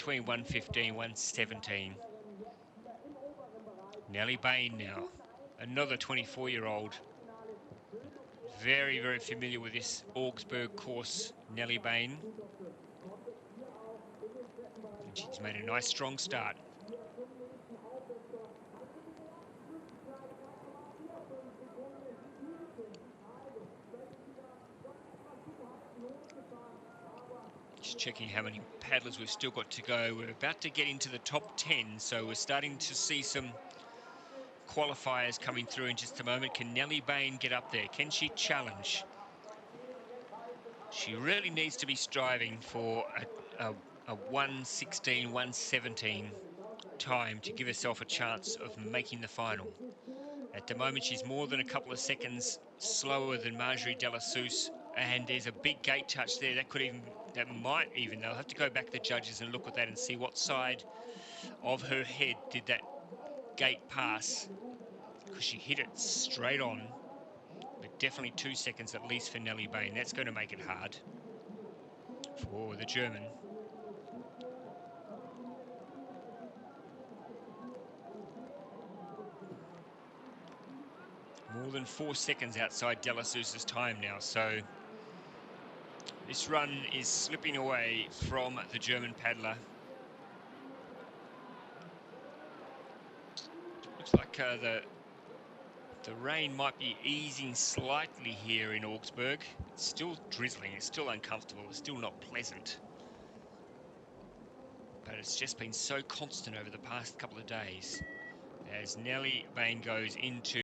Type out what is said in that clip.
between 115, 117. Nele Bayn now, another 24-year-old. Very, very familiar with this Augsburg course, Nele Bayn. And she's made a nice, strong start. Just checking how many paddlers we've still got to go. We're about to get into the top 10, so we're starting to see some qualifiers coming through in just a moment. Can Nele Bayn get up there? Can she challenge? She really needs to be striving for a 1:16, 1:17 time to give herself a chance of making the final. At the moment, she's more than a couple of seconds slower than Marjorie de la Sousse, and there's a big gate touch there. They'll have to go back to the judges and look at that and see what side of her head did that gate pass, because she hit it straight on. But definitely 2 seconds at least for Nele Bayn. That's going to make it hard for the German. More than 4 seconds outside de la Sousse's time now, so this run is slipping away from the German paddler. Looks like the rain might be easing slightly here in Augsburg. It's still drizzling, it's still uncomfortable, it's still not pleasant. But it's just been so constant over the past couple of days as Nele Bayn goes into